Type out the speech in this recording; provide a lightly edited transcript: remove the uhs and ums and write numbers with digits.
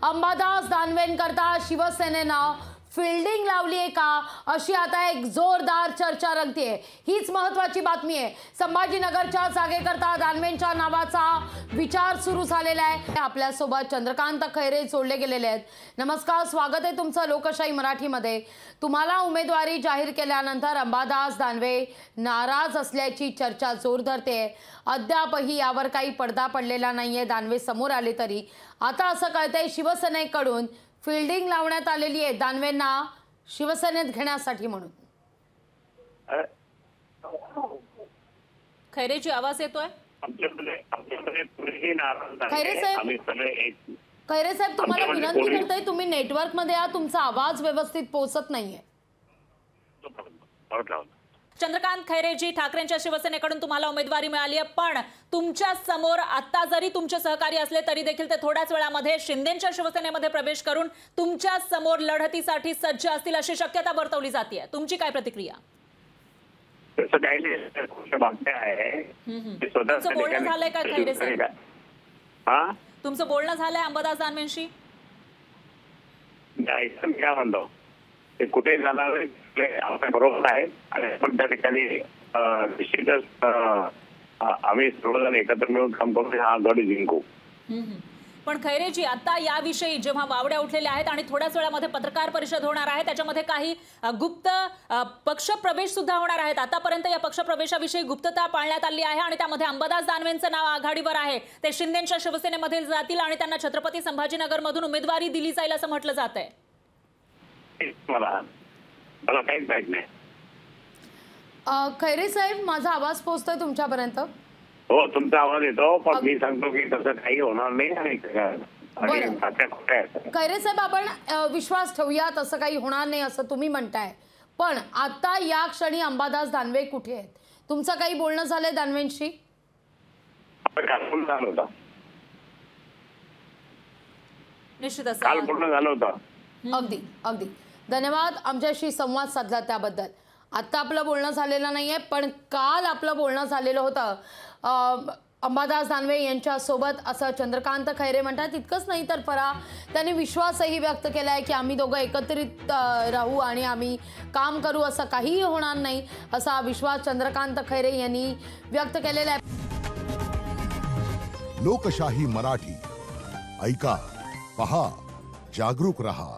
अंबादास दानवेंकरता शिवसेनेनं फिल्डिंग लावली आहे का, अशी आता एक जोरदार चर्चा रंगतीये। हीच महत्त्वाची बातमी आहे। संभाजीनगरच्या जागेकरता दानवेंच्या नावाचा विचार सुरू झालेला आहे। आपल्या सोबत चंद्रकांत खैरे जोडले गेलेले आहेत। नमस्कार, स्वागत आहे तुमचं लोकशाही मराठीमध्ये। तुम्हाला उमेदवारी जाहीर केल्यानंतर अंबादास दानवे नाराज असल्याची चर्चा जोर धरते। अद्यापही यावर काही पडदा पडलेला नाहीये। दानवे समोर आले तरी आता असं कळतंय शिवसेनेकडून फिल्डिंग लावण्यात आलेली आहे दानवेंना शिवसेनेत घेण्यासाठी म्हणून। खैरेजी आवाज येतोय? खैरे साहेब तुम्हाला विनंती करते, तुम्ही नेटवर्क मध्ये या, तुमचा आवाज व्यवस्थित पोहोचत नाहीये। चंद्रकांत खैरेजी, ठाकरेंच्या शिवसेनेकडून तुम्हाला उमेदवारी मिळाली आहे, पण तुमच्या समोर आता जरी तुमचे सहकारी असले तरी देखील ते थोड्याच वेळामध्ये शिंदेच्या शिवसेनेमध्ये प्रवेश करून तुमच्या समोर लढतीसाठी सज्ज असतील अशी शक्यता वर्तवली जाते। तुमची काय प्रतिक्रिया? तुमचं बोलणं झालंय का खैरे साहेब? तुमचं बोलणं झालंय अंबादास दानवेंशी? काय म्हणतो ते कुठे जाणार आपण बरोबर आहे, आणि पण त्या ठिकाणी निश्चितच आम्ही सर्वजण एकत्र मिळून काम करून हा गड जिंकू। पण खैरेजी, आता याविषयी जेव्हा वावड्या उठलेल्या आहेत आणि थोड्याच वेळामध्ये पत्रकार परिषद होणार आहे, त्याच्यामध्ये काही गुप्त पक्षप्रवेश सुद्धा होणार आहेत। आतापर्यंत या पक्षप्रवेशाविषयी गुप्तता पाळण्यात आली आहे आणि त्यामध्ये अंबादास दानवेंचं नाव आघाडीवर आहे। ते शिंदेच्या शिवसेनेमध्ये जातील आणि त्यांना छत्रपती संभाजीनगर मधून उमेदवारी दिली जाईल असं म्हटलं जात आहे। मला काहीच माहित नाही। खैरे साहेब, माझा आवाज पोहोचतोय तुमच्यापर्यंत? हो, तुमचा आवाज येतो, पण मी सांगतो की तसं काही होणार नाही। आणि खैरे साहेब, आपण विश्वास ठेवूया तसं काही होणार नाही असं तुम्ही म्हणताय, पण आता या क्षणी अंबादास दानवे कुठे आहेत? तुमचं काही बोलणं झालंय दानवेंशी? काल झालं होतं, निश्चितच काल पूर्ण झालं होतं। अगदी अगदी धन्यवाद आमच्याशी संवाद साधला त्याबद्दल। आता आपलं बोलणं झालेलं नाहीये, पण काल आपलं बोलणं झालेलं होतं अंबादास दानवे यांच्या सोबत असं चंद्रकांत खैरे म्हणतात। इतकंच नाही तर त्यांनी विश्वासही व्यक्त केला आहे की आम्ही दोघं एकत्रित राहू आणि आम्ही काम करू, असं काहीही होणार नाही असा विश्वास चंद्रकांत खैरे यांनी व्यक्त केलेला आहे। लोकशाही मराठी ऐका, पहा, जागरूक रहा।